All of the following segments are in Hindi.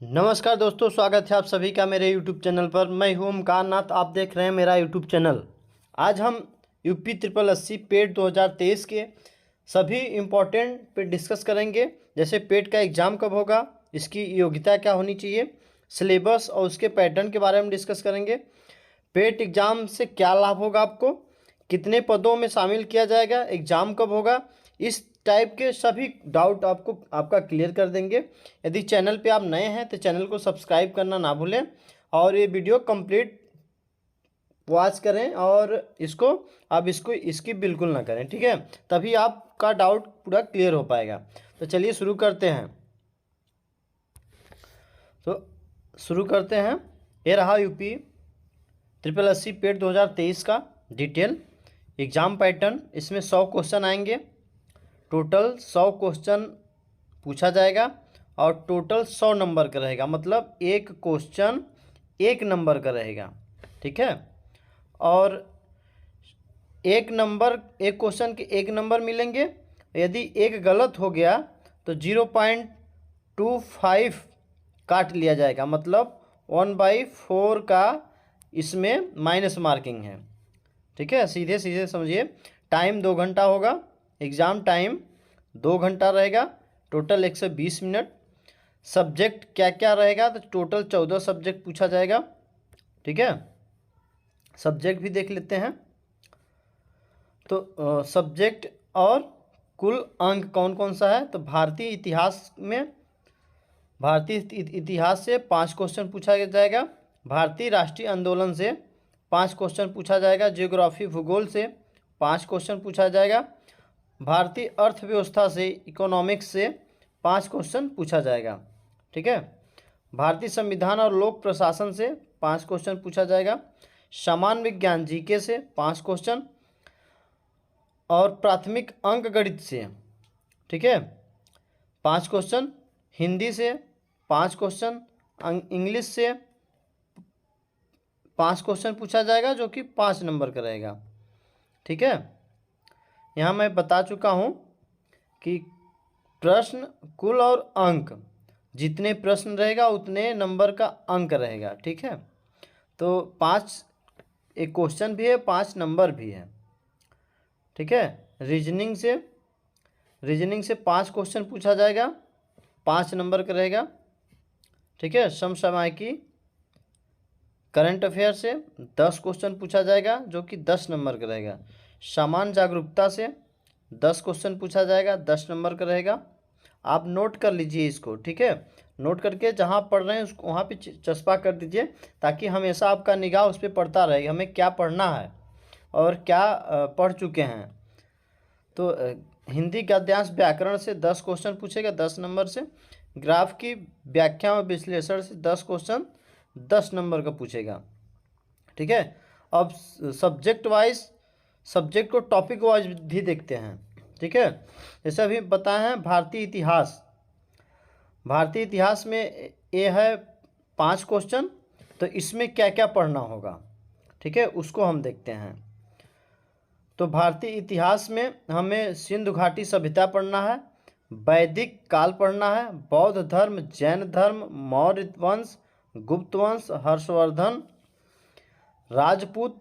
नमस्कार दोस्तों, स्वागत है आप सभी का मेरे यूट्यूब चैनल पर। मैं हूं ओमकार नाथ, आप देख रहे हैं मेरा यूट्यूब चैनल। आज हम यूपी ट्रिपल एससी पेट 2023 के सभी इम्पोर्टेंट पे डिस्कस करेंगे। जैसे पेट का एग्ज़ाम कब होगा, इसकी योग्यता क्या होनी चाहिए, सिलेबस और उसके पैटर्न के बारे में डिस्कस करेंगे। पेट एग्ज़ाम से क्या लाभ होगा आपको, कितने पदों में शामिल किया जाएगा, एग्ज़ाम कब होगा, इस टाइप के सभी डाउट आपका क्लियर कर देंगे। यदि चैनल पे आप नए हैं तो चैनल को सब्सक्राइब करना ना भूलें और ये वीडियो कंप्लीट वॉच करें और इसको स्किप बिल्कुल ना करें, ठीक है। तभी आपका डाउट पूरा क्लियर हो पाएगा। तो चलिए शुरू करते हैं। ये रहा यूपी ट्रिपल एससी पेट 2023 का डिटेल एग्ज़ाम पैटर्न। इसमें 100 क्वेश्चन आएंगे, टोटल 100 क्वेश्चन पूछा जाएगा और टोटल 100 नंबर का रहेगा। मतलब एक क्वेश्चन 1 नंबर का रहेगा, ठीक है। और एक क्वेश्चन के 1 नंबर मिलेंगे। यदि एक गलत हो गया तो 0.25 काट लिया जाएगा। मतलब 1/4 का इसमें माइनस मार्किंग है, ठीक है। सीधे सीधे समझिए। टाइम 2 घंटा होगा, एग्ज़ाम टाइम 2 घंटा रहेगा, टोटल 120 मिनट। सब्जेक्ट क्या क्या रहेगा तो टोटल 14 सब्जेक्ट पूछा जाएगा, ठीक है। सब्जेक्ट भी देख लेते हैं। तो सब्जेक्ट और कुल अंक कौन कौन सा है। तो भारतीय इतिहास से 5 क्वेश्चन पूछा जाएगा। भारतीय राष्ट्रीय आंदोलन से 5 क्वेश्चन पूछा जाएगा। ज्योग्राफी भूगोल से 5 क्वेश्चन पूछा जाएगा। भारतीय अर्थव्यवस्था से इकोनॉमिक्स से 5 क्वेश्चन पूछा जाएगा, ठीक है। भारतीय संविधान और लोक प्रशासन से 5 क्वेश्चन पूछा जाएगा। सामान्य विज्ञान जीके से 5 क्वेश्चन और प्राथमिक अंक गणित से, ठीक है, 5 क्वेश्चन। हिंदी से 5 क्वेश्चन, इंग्लिश से 5 क्वेश्चन पूछा जाएगा जो कि 5 नंबर का रहेगा, ठीक है। यहाँ मैं बता चुका हूँ कि प्रश्न कुल और अंक, जितने प्रश्न रहेगा उतने नंबर का अंक रहेगा, ठीक है। तो 5 एक क्वेश्चन भी है, 5 नंबर भी है, ठीक है। रीजनिंग से 5 क्वेश्चन पूछा जाएगा, 5 नंबर का रहेगा, ठीक है। समसामयिकी करंट अफेयर से 10 क्वेश्चन पूछा जाएगा जो कि 10 नंबर का रहेगा। सामान्य जागरूकता से 10 क्वेश्चन पूछा जाएगा, 10 नंबर का रहेगा। आप नोट कर लीजिए इसको, ठीक है। नोट करके जहाँ पढ़ रहे हैं उसको वहाँ पे चस्पा कर दीजिए, ताकि हमेशा आपका निगाह उस पर पड़ता रहे हमें क्या पढ़ना है और क्या पढ़ चुके हैं। तो हिंदी गद्यांश व्याकरण से 10 क्वेश्चन पूछेगा, 10 नंबर से। ग्राफ की व्याख्या और विश्लेषण से 10 क्वेश्चन 10 नंबर का पूछेगा, ठीक है। अब सब्जेक्ट को टॉपिक वाइज भी देखते हैं, ठीक है। जैसे अभी बताए हैं भारतीय इतिहास में ये है 5 क्वेश्चन। तो इसमें क्या क्या पढ़ना होगा, ठीक है, उसको हम देखते हैं। तो भारतीय इतिहास में हमें सिंधु घाटी सभ्यता पढ़ना है, वैदिक काल पढ़ना है, बौद्ध धर्म, जैन धर्म, मौर्य वंश, गुप्त वंश, हर्षवर्धन, राजपूत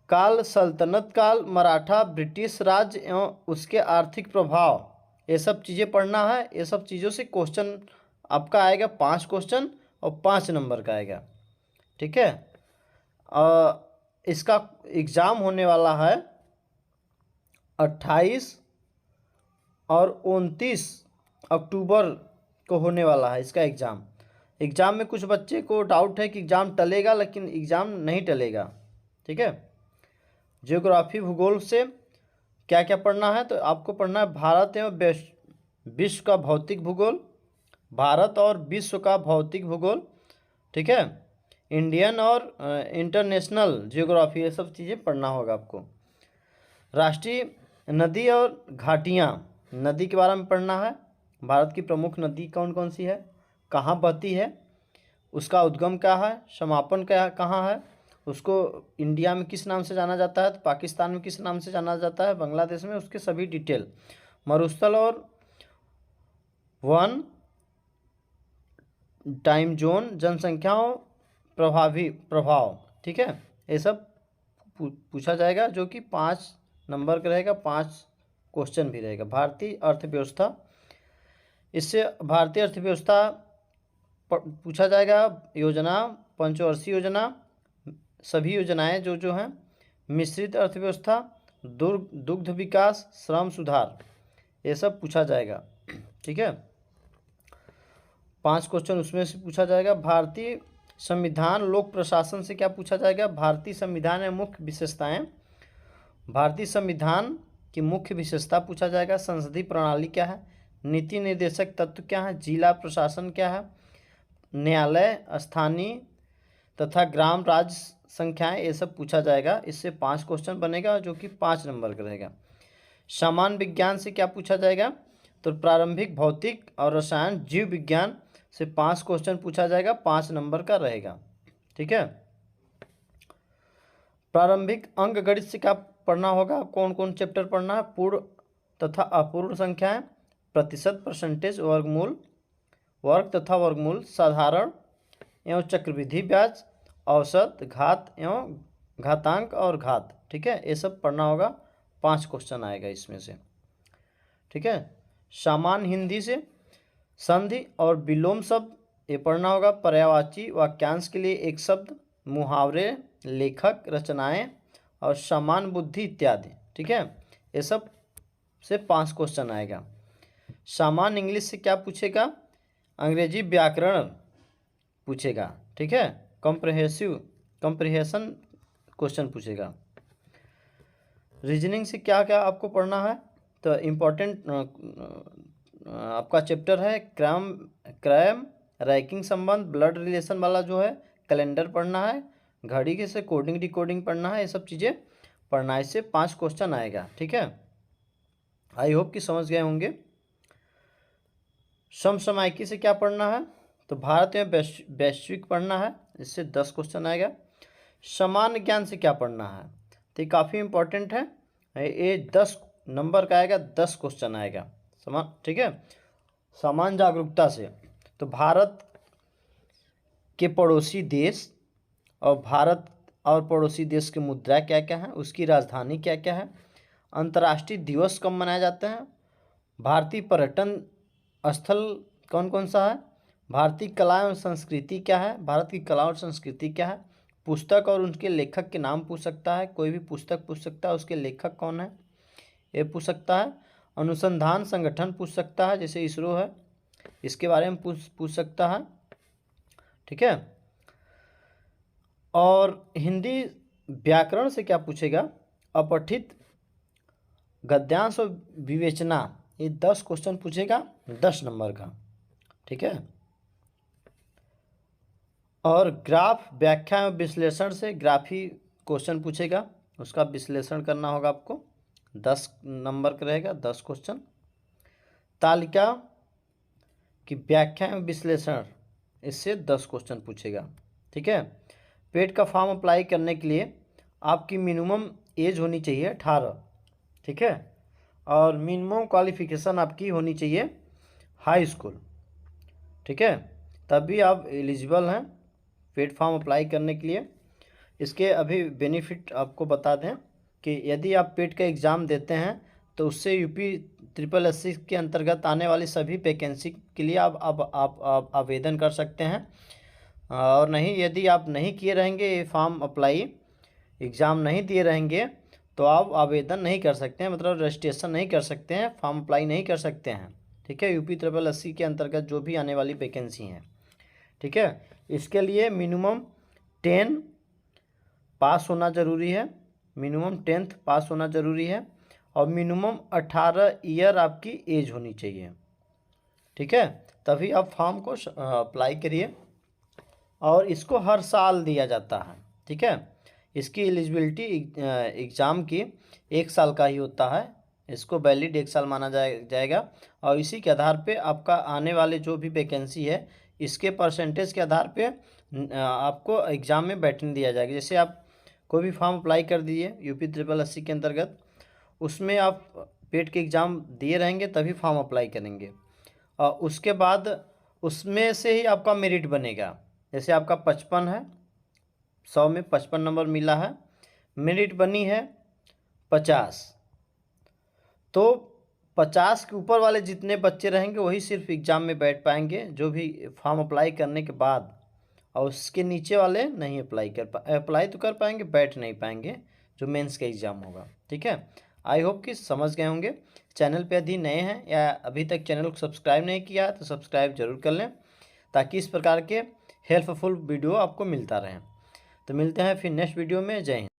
काल, सल्तनत काल, मराठा, ब्रिटिश राज एवं उसके आर्थिक प्रभाव, ये सब चीज़ें पढ़ना है। ये सब चीज़ों से क्वेश्चन आपका आएगा 5 क्वेश्चन और 5 नंबर का आएगा, ठीक है। इसका एग्ज़ाम होने वाला है 28 और 29 अक्टूबर को होने वाला है इसका एग्ज़ाम में कुछ बच्चे को डाउट है कि एग्ज़ाम टलेगा, लेकिन एग्ज़ाम नहीं टलेगा, ठीक है। ज्योग्राफी भूगोल से क्या क्या पढ़ना है। तो आपको पढ़ना है भारत एवं विश्व का भौतिक भूगोल, भारत और विश्व का भौतिक भूगोल, ठीक है। इंडियन और इंटरनेशनल ज्योग्राफी, ये सब चीज़ें पढ़ना होगा आपको। राष्ट्रीय नदी और घाटियाँ, नदी के बारे में पढ़ना है। भारत की प्रमुख नदी कौन कौन सी है, कहाँ बहती है, उसका उद्गम क्या है, समापन क्या कहाँ है, उसको इंडिया में किस नाम से जाना जाता है, तो पाकिस्तान में किस नाम से जाना जाता है, बांग्लादेश में, उसके सभी डिटेल। मरुस्थल और वन टाइम जोन, जनसंख्याओं प्रभाव, ठीक है, ये सब पूछा जाएगा, जो कि 5 नंबर का रहेगा, 5 क्वेश्चन भी रहेगा। भारतीय अर्थव्यवस्था, इससे भारतीय अर्थव्यवस्था पूछा जाएगा। योजना, पंचवर्षीय योजना, सभी योजनाएं जो जो हैं, मिश्रित अर्थव्यवस्था, दुग्ध विकास, श्रम सुधार, ये सब पूछा जाएगा, ठीक है। 5 क्वेश्चन उसमें से पूछा जाएगा। भारतीय संविधान लोक प्रशासन से क्या पूछा जाएगा? भारतीय संविधान में मुख्य विशेषताएं, भारतीय संविधान की मुख्य विशेषता पूछा जाएगा। संसदीय प्रणाली क्या है? नीति निर्देशक तत्व क्या है? जिला प्रशासन क्या है? न्यायालय, स्थानीय तथा ग्राम राज्य संख्याएं, ये सब पूछा जाएगा। इससे 5 क्वेश्चन बनेगा, जो कि 5 नंबर का रहेगा। सामान्य विज्ञान से क्या पूछा जाएगा? तो प्रारंभिक भौतिक और रसायन जीव विज्ञान से 5 क्वेश्चन पूछा जाएगा, 5 नंबर का रहेगा, ठीक है। प्रारंभिक अंक गणित से क्या पढ़ना होगा? कौन कौन चैप्टर पढ़ना है? पूर्ण तथा अपूर्ण संख्याएं, प्रतिशत, परसेंटेज, वर्गमूल, वर्ग तथा वर्गमूल, साधारण एवं चक्रवृद्धि ब्याज, औसत, घात एवं घातांक और घात, ठीक है, ये सब पढ़ना होगा। 5 क्वेश्चन आएगा इसमें से, ठीक है। सामान्य हिंदी से संधि और विलोम शब्द, ये पढ़ना होगा। पर्यायवाची वाक्यांश के लिए एक शब्द, मुहावरे, लेखक, रचनाएं और समान बुद्धि इत्यादि, ठीक है, ये सब से 5 क्वेश्चन आएगा। सामान्य इंग्लिश से क्या पूछेगा? अंग्रेजी व्याकरण पूछेगा, ठीक है। कंप्रिहेंशन क्वेश्चन पूछेगा। रीजनिंग से क्या क्या आपको पढ़ना है? तो इम्पोर्टेंट आपका चैप्टर है क्रम, रैंकिंग संबंध, ब्लड रिलेशन वाला जो है, कैलेंडर पढ़ना है, घड़ी के से कोडिंग डिकोडिंग पढ़ना है, ये सब चीज़ें पढ़ना है। इससे 5 क्वेश्चन आएगा, ठीक है। आई होप कि समझ गए होंगे। समसामयिकी से क्या पढ़ना है? तो भारत में वैश्विक पढ़ना है, इससे 10 क्वेश्चन आएगा। सामान्य ज्ञान से क्या पढ़ना है? तो ये काफ़ी इंपॉर्टेंट है, ये 10 नंबर का आएगा, 10 क्वेश्चन आएगा, ठीक है। सामान्य जागरूकता से तो भारत के पड़ोसी देश और भारत और पड़ोसी देश की मुद्रा क्या क्या है, उसकी राजधानी क्या क्या है, अंतर्राष्ट्रीय दिवस कब मनाए जाते हैं, भारतीय पर्यटन स्थल कौन कौन सा है, भारतीय कला एवं संस्कृति क्या है, भारत की कला और संस्कृति क्या है, पुस्तक और उनके लेखक के नाम पूछ सकता है, कोई भी पुस्तक पूछ सकता है, उसके लेखक कौन है ये पूछ सकता है। अनुसंधान संगठन पूछ सकता है, जैसे इसरो है, इसके बारे में पूछ सकता है, ठीक है। और हिंदी व्याकरण से क्या पूछेगा? अपठित, गद्यांश और विवेचना, ये 10 क्वेश्चन पूछेगा, 10 नंबर का, ठीक है। और ग्राफ, व्याख्या एवं विश्लेषण से ग्राफी क्वेश्चन पूछेगा, उसका विश्लेषण करना होगा आपको, 10 नंबर का रहेगा, 10 क्वेश्चन। तालिका की व्याख्या एवं विश्लेषण, इससे 10 क्वेश्चन पूछेगा, ठीक है। पेट का फॉर्म अप्लाई करने के लिए आपकी मिनिमम एज होनी चाहिए 18, ठीक है, और मिनिमम क्वालिफिकेशन आपकी होनी चाहिए हाई स्कूल, ठीक है, तभी आप एलिजिबल हैं पेट फॉर्म अप्लाई करने के लिए। इसके अभी बेनिफिट आपको बता दें कि यदि आप पेट का एग्ज़ाम देते हैं तो उससे यूपी SSSC के अंतर्गत आने वाली सभी वैकेंसी के लिए आप आवेदन कर सकते हैं। और नहीं, यदि आप नहीं किए रहेंगे ये फॉर्म अप्लाई, एग्ज़ाम नहीं दिए रहेंगे, तो आप आवेदन नहीं कर सकते हैं, मतलब रजिस्ट्रेशन नहीं कर सकते हैं, फॉर्म अप्लाई नहीं कर सकते हैं, ठीक है, यूपी SSSC के अंतर्गत जो भी आने वाली वैकेंसी हैं, ठीक है। इसके लिए मिनिमम 10 पास होना ज़रूरी है, मिनिमम 10th पास होना ज़रूरी है, और मिनिमम 18 ईयर आपकी एज होनी चाहिए, ठीक है, तभी आप फॉर्म को अप्लाई करिए। और इसको हर साल दिया जाता है, ठीक है। इसकी एलिजिबिलिटी एग्ज़ाम की 1 साल का ही होता है, इसको वैलिड 1 साल माना जाएगा। और इसी के आधार पे आपका आने वाले जो भी वैकेंसी है, इसके परसेंटेज के आधार पे आपको एग्ज़ाम में बैठने दिया जाएगा। जैसे आप कोई भी फॉर्म अप्लाई कर दीजिए यूपी SSSC के अंतर्गत, उसमें आप पेट के एग्ज़ाम दिए रहेंगे तभी फॉर्म अप्लाई करेंगे, और उसके बाद उसमें से ही आपका मेरिट बनेगा। जैसे आपका 55 है, 100 में 55 नंबर मिला है, मेरिट बनी है 50, तो 50 के ऊपर वाले जितने बच्चे रहेंगे वही सिर्फ एग्ज़ाम में बैठ पाएंगे, जो भी फॉर्म अप्लाई करने के बाद, और उसके नीचे वाले नहीं अप्लाई तो कर पाएंगे, बैठ नहीं पाएंगे जो मेंस का एग्ज़ाम होगा। ठीक है, आई होप कि समझ गए होंगे। चैनल पे यदि नए हैं या अभी तक चैनल को सब्सक्राइब नहीं किया है तो सब्सक्राइब जरूर कर लें, ताकि इस प्रकार के हेल्पफुल वीडियो आपको मिलता रहे। तो मिलते हैं फिर नेक्स्ट वीडियो में। जय हिंद।